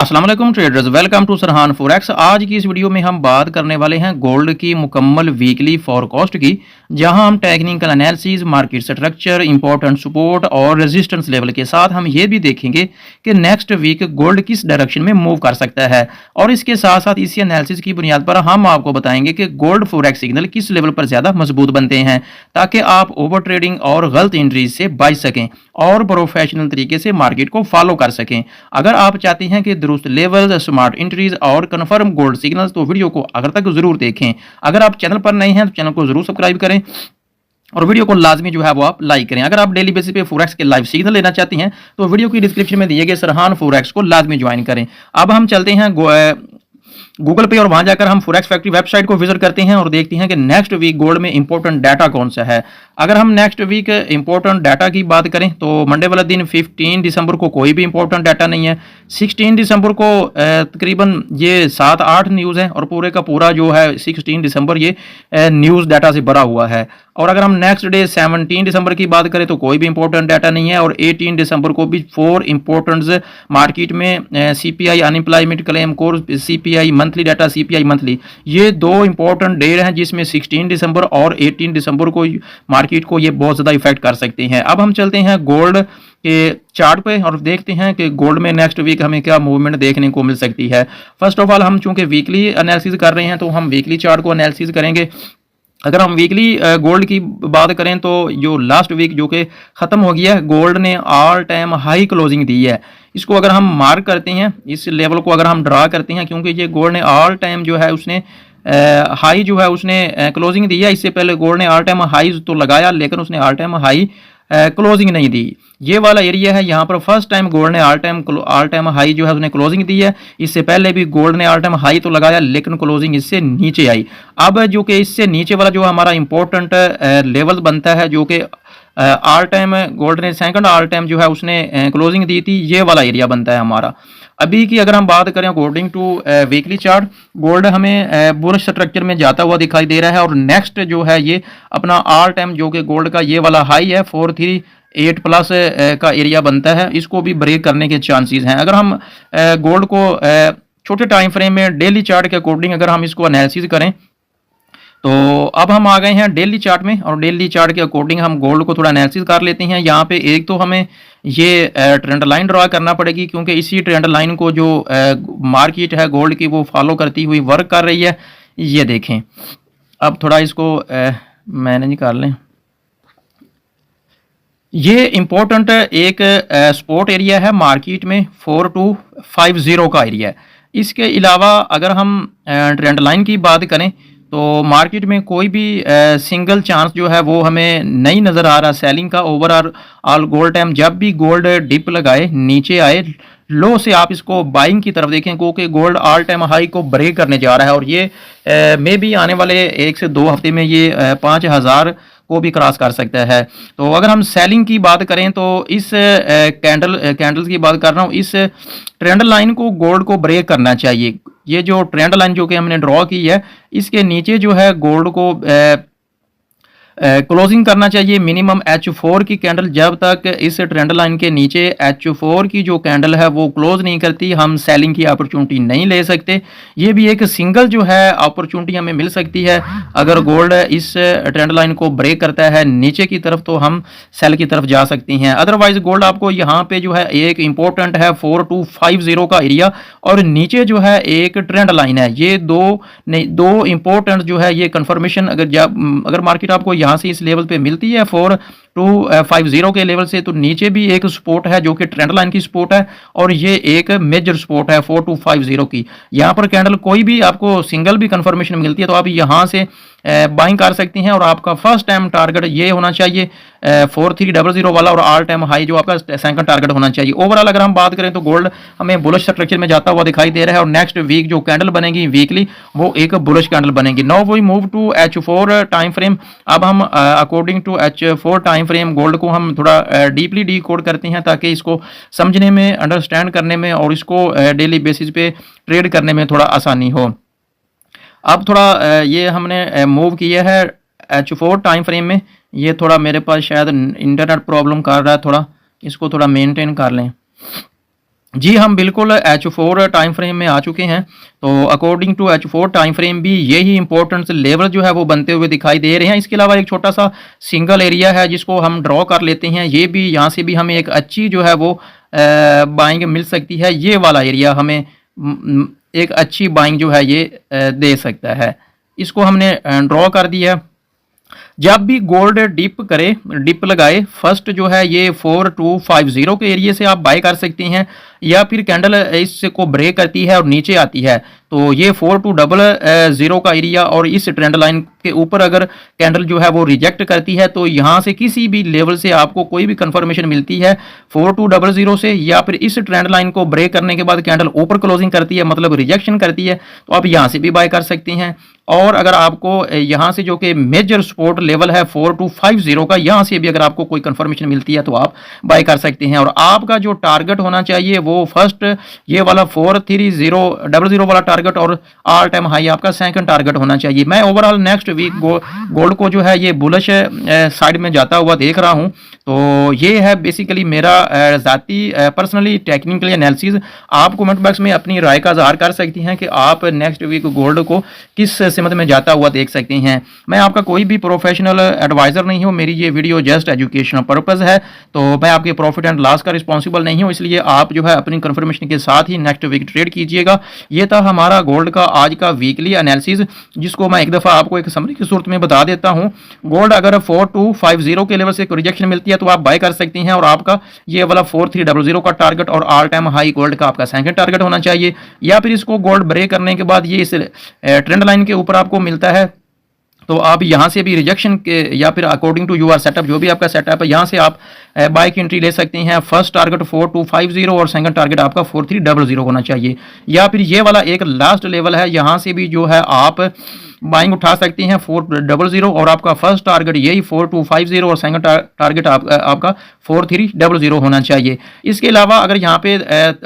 अस्सलाम वालेकुम traders, welcome to सरहान forex. आज की इस वीडियो में हम बात करने वाले हैं गोल्ड की मुकम्मल वीकली फॉरकास्ट की, जहां हम technical analysis, market structure, important support और रेजिस्टेंस लेवल के साथ हम ये भी देखेंगे कि नेक्स्ट वीक गोल्ड किस डायरेक्शन में मूव कर सकता है। और इसके साथ साथ इसी एनालिसिस की बुनियाद पर हम आपको बताएंगे कि गोल्ड फॉरेक्स सिग्नल किस लेवल पर ज़्यादा मजबूत बनते हैं, ताकि आप ओवर ट्रेडिंग और गलत एंट्रीज से बच सकें और प्रोफेशनल तरीके से मार्केट को फॉलो कर सकें। अगर आप चाहते हैं कि दुरुस्त लेवल, स्मार्ट एंट्रीज और कंफर्म गोल्ड सिग्नल्स, तो वीडियो को आखिर तक जरूर देखें। अगर आप चैनल पर नए हैं तो चैनल को जरूर सब्सक्राइब करें और वीडियो को लाजमी जो है वो आप लाइक करें। अगर आप डेली बेसिस पे फॉरेक्स के लाइव सिग्नल लेना चाहती हैं तो वीडियो की डिस्क्रिप्शन में दिए गए सरहान फॉरेक्स को लाजमी ज्वाइन करें। अब हम चलते हैं गूगल पे और वहां जाकर हम फॉरेक्स फैक्ट्री वेबसाइट को विजिट करते हैं और देखते हैं कि नेक्स्ट वीक गोल्ड में इंपॉर्टेंट डाटा कौन सा है। अगर हम नेक्स्ट वीक इंपॉर्टेंट डाटा की बात करें तो मंडे वाला दिन 15 दिसंबर को कोई भी इंपॉर्टेंट डाटा नहीं है। 16 दिसंबर को तकरीबन ये 7-8 न्यूज़ है और पूरे का पूरा जो है 16 दिसंबर ये न्यूज़ डाटा से भरा हुआ है। और अगर हम नेक्स्ट डे 17 दिसंबर की बात करें तो कोई भी इंपॉर्टेंट डाटा नहीं है। और 18 दिसंबर को भी 4 इंपॉर्टेंट्स मार्केट में CPI unemployment claim core, CPI monthly data, CPI monthly, ये दो इंपॉर्टेंट डे हैं जिसमें 16 दिसंबर और 18 दिसंबर को मार्केट को ये बहुत ज़्यादा इफेक्ट कर सकते हैं। अब हम चलते हैं गोल्ड के चार्ट पे और देखते हैं कि गोल्ड में नेक्स्ट वीक हमें क्या मूवमेंट देखने को मिल सकती है। फर्स्ट ऑफ ऑल हम चूंकि वीकली एनालिसिस कर रहे हैं तो हम वीकली चार्ट को एनालिसिस करेंगे। अगर हम वीकली गोल्ड की बात करें तो जो लास्ट वीक जो कि ख़त्म हो गया है, गोल्ड ने ऑल टाइम हाई क्लोजिंग दी है। इसको अगर हम मार्क करते हैं, इस लेवल को अगर हम ड्रा करते हैं, क्योंकि ये गोल्ड ने ऑल टाइम जो है उसने हाई जो है उसने क्लोजिंग दी है। इससे पहले गोल्ड ने ऑल टाइम हाई तो लगाया लेकिन उसने ऑल टाइम हाई क्लोजिंग नहीं दी। ये वाला एरिया है, यहाँ पर फर्स्ट टाइम गोल्ड ने ऑल टाइम हाई जो है उसने क्लोजिंग दी है। इससे पहले भी गोल्ड ने ऑल टाइम हाई तो लगाया लेकिन क्लोजिंग इससे नीचे आई। अब जो कि इससे नीचे वाला जो हमारा इंपॉर्टेंट लेवल बनता है, जो कि ऑल टाइम गोल्ड ने सेकंड ऑल टाइम जो है उसने क्लोजिंग दी थी, ये वाला एरिया बनता है हमारा। अभी की अगर हम बात करें according to weekly chart, gold हमें बुलिश स्ट्रक्चर में जाता हुआ दिखाई दे रहा है। और नेक्स्ट जो है ये अपना ऑल टाइम जो कि गोल्ड का ये वाला हाई है 438 प्लस का एरिया बनता है, इसको भी ब्रेक करने के चांसेस हैं। अगर हम गोल्ड को छोटे टाइम फ्रेम में डेली चार्ट के अकॉर्डिंग अगर हम इसको एनालिसिस करें तो अब हम आ गए हैं डेली चार्ट में और डेली चार्ट के अकॉर्डिंग हम गोल्ड को थोड़ा एनालिसिस कर लेते हैं। यहाँ पे एक तो हमें ये ट्रेंड लाइन ड्रा करना पड़ेगी, क्योंकि इसी ट्रेंड लाइन को जो मार्केट है गोल्ड की वो फॉलो करती हुई वर्क कर रही है। ये देखें, अब थोड़ा इसको मैनेज कर लें। ये इंपॉर्टेंट एक सपोर्ट एरिया है मार्केट में, 4250 का एरिया है। इसके अलावा अगर हम ट्रेंड लाइन की बात करें तो मार्केट में कोई भी सिंगल चांस जो है वो हमें नहीं नज़र आ रहा सेलिंग का। ओवरऑल ऑल गोल्ड टाइम जब भी गोल्ड डिप लगाए, नीचे आए, लो से आप इसको बाइंग की तरफ देखें, क्योंकि गोल्ड ऑल टाइम हाई को ब्रेक करने जा रहा है। और ये मे भी आने वाले 1 से 2 हफ्ते में ये 5000 को भी क्रॉस कर सकता है। तो अगर हम सेलिंग की बात करें तो इस कैंडल्स की बात कर रहा हूँ, इस ट्रेंड लाइन को गोल्ड को ब्रेक करना चाहिए। ये जो ट्रेंड लाइन जो कि हमने ड्रॉ की है, इसके नीचे जो है गोल्ड को क्लोजिंग करना चाहिए। मिनिमम H4 की कैंडल जब तक इस ट्रेंड लाइन के नीचे H4 की जो कैंडल है वो क्लोज नहीं करती, हम सेलिंग की अपॉर्चुनिटी नहीं ले सकते। ये भी एक सिंगल जो है अपॉर्चुनिटी हमें मिल सकती है। अगर गोल्ड इस ट्रेंड लाइन को ब्रेक करता है नीचे की तरफ तो हम सेल की तरफ जा सकती हैं। अदरवाइज गोल्ड आपको यहाँ पे जो है एक इंपॉर्टेंट है 4250 का एरिया और नीचे जो है एक ट्रेंड लाइन है। ये दो इंपॉर्टेंट जो है ये कंफर्मेशन अगर मार्केट आपको यहाँ से इस लेवल पे मिलती है 4250 के लेवल से, तो नीचे भी एक सपोर्ट है जो कि ट्रेंड लाइन की सपोर्ट है और ये एक मेजर सपोर्ट है 4250 की। यहाँ पर कैंडल कोई भी आपको सिंगल भी कंफर्मेशन मिलती है तो आप यहाँ से बाइंग कर सकती हैं। और आपका फर्स्ट टाइम टारगेट ये होना चाहिए 4300 वाला और ऑल टाइम हाई जो आपका सेकंड टारगेट होना चाहिए। ओवरऑल अगर हम बात करें तो गोल्ड हमें बुलिश स्ट्रक्चर में जाता हुआ दिखाई दे रहा है और नेक्स्ट वीक जो कैंडल बनेगी वीकली वो एक बुलिश कैंडल बनेगी। Now we move to H4 time frame. अब हम according to H4 time frame gold को हम थोड़ा डीपली डीकोड करते हैं ताकि इसको समझने में, अंडरस्टैंड करने में और इसको डेली बेसिस पे ट्रेड करने में थोड़ा आसानी हो। अब थोड़ा ये हमने मूव किया है H4 टाइम फ्रेम में। ये थोड़ा मेरे पास शायद इंटरनेट प्रॉब्लम कर रहा है, थोड़ा इसको थोड़ा मेंटेन कर लें। जी, हम बिल्कुल H4 टाइम फ्रेम में आ चुके हैं। तो according to H4 time frame भी यही इम्पोर्टेंस लेवल जो है वो बनते हुए दिखाई दे रहे हैं। इसके अलावा एक छोटा-सा सिंगल एरिया है जिसको हम ड्रॉ कर लेते हैं। ये भी यहाँ से भी हमें एक अच्छी जो है वो बाइंग मिल सकती है। ये वाला एरिया हमें एक अच्छी बाइंग जो है ये दे सकता है। इसको हमने ड्रॉ कर दिया। जब भी गोल्ड डिप करे, डिप लगाए, फर्स्ट जो है ये 4250 के एरिया से आप बाय कर सकते हैं, या फिर कैंडल इसको ब्रेक करती है और नीचे आती है तो ये 4200 का एरिया और इस ट्रेंड लाइन के ऊपर अगर कैंडल जो है वो रिजेक्ट करती है तो यहाँ से किसी भी लेवल से आपको कोई भी कंफर्मेशन मिलती है 4200 से, या फिर इस ट्रेंड लाइन को ब्रेक करने के बाद कैंडल ऊपर क्लोजिंग करती है मतलब रिजेक्शन करती है तो आप यहाँ से भी बाय कर सकते हैं। और अगर आपको यहाँ से जो कि मेजर सपोर्ट लेवल है 4250 का, यहाँ से भी अगर आपको कोई कंफर्मेशन मिलती है तो आप बाय कर सकते हैं। और आपका जो टारगेट होना चाहिए वो फर्स्ट ये वाला 4300 वाला टारगेट और ऑल टाइम हाई आपका सेकंड टारगेट होना चाहिए। मैं ओवरऑल नेक्स्ट वीक गोल्ड को जो है ये बुलिश साइड में जाता हुआ देख रहा हूँ। तो ये है बेसिकली मेरा ज़ाती पर्सनली टेक्निकल एनालिसिस। आप कमेंट बॉक्स में अपनी राय का इज़हार कर सकती हैं कि आप नेक्स्ट वीक गोल्ड को किस सिमत में जाता हुआ देख सकते हैं। मैं आपका कोई भी प्रोफेशनल एडवाइज़र नहीं हूँ, मेरी ये वीडियो जस्ट एजुकेशनल पर्पज़ है। तो मैं आपके प्रॉफिट एंड लॉस का रिस्पॉन्सिबल नहीं हूँ, इसलिए आप जो है अपनी कंफर्मेशन के साथ ही नेक्स्ट वीक ट्रेड कीजिएगा। ये था हमारा गोल्ड का आज का वीकली एनालिसिस, जिसको मैं एक दफ़ा आपको एक समरी की सूरत में बता देता हूँ। गोल्ड अगर 4250 के लेवल से रिजेक्शन मिलती है तो आप बाय कर सकती हैं, और आपका ये वाला 4300 का टारगेट और ऑल टाइम हाई गोल्ड का आपका सेकंड टारगेट होना चाहिए। या फिर इसको गोल्ड ब्रेक करने के बाद ये इस ट्रेंड लाइन के ऊपर आपको मिलता है तो आप यहाँ से भी रिजेक्शन के या फिर अकॉर्डिंग टू यूर सेटअप जो भी आपका सेटअप है यहाँ से आप बाय की एंट्री ले सकते हैं। फर्स्ट टारगेट 4250 और सेकंड टारगेट आपका 4300 होना चाहिए। या फिर ये वाला एक लास्ट लेवल है, यहाँ से भी जो है आप बाइंग उठा सकते हैं 400 और आपका फर्स्ट टारगेट यही 4250 और सेकंड टारगेट आपका 4300 होना चाहिए। इसके अलावा अगर यहाँ पे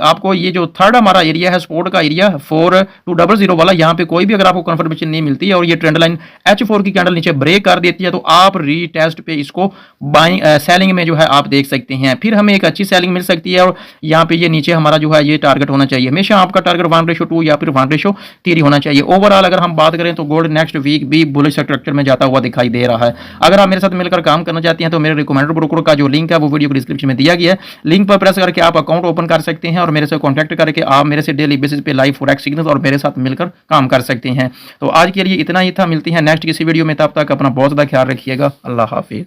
आपको ये जो थर्ड हमारा एरिया है सपोर्ट का एरिया 4200 वाला, यहाँ पे कोई भी अगर आपको कंफर्मेशन नहीं मिलती है और ये ट्रेंड लाइन H4 की कैंडल नीचे ब्रेक कर देती है तो आप रीटेस्ट पे इसको बाइंग सेलिंग में जो है आप देख सकते हैं। फिर हमें एक अच्छी सेलिंग मिल सकती है और यहाँ पे ये नीचे हमारा जो है ये टारगेट होना चाहिए। हमेशा आपका टारगेट 1:2 या फिर 1:3 होना चाहिए। ओवरऑल अगर हम बात करें तो गोल्ड नेक्स्ट वीक भी बुलिश स्ट्रक्चर में जाता हुआ दिखाई दे रहा है। अगर आप मेरे साथ मिलकर काम करना चाहते हैं तो मेरे रिकमेंडेड ब्रोकर का जो लिंक है वो वीडियो को डिस्क्रिप्शन में दिया गया है। लिंक पर प्रेस करके आप अकाउंट ओपन कर सकते हैं और मेरे से कॉन्टैक्ट करके आप मेरे से डेली बेसिस पे लाइव फॉरेक्स सिग्नल्स और मेरे साथ मिलकर काम कर सकते हैं। तो आज के लिए इतना ही था, मिलती हैं नेक्स्ट किसी वीडियो में, तब तक अपना बहुत ज़्यादा ख्याल रखिएगा। अल्लाह हाफिज़।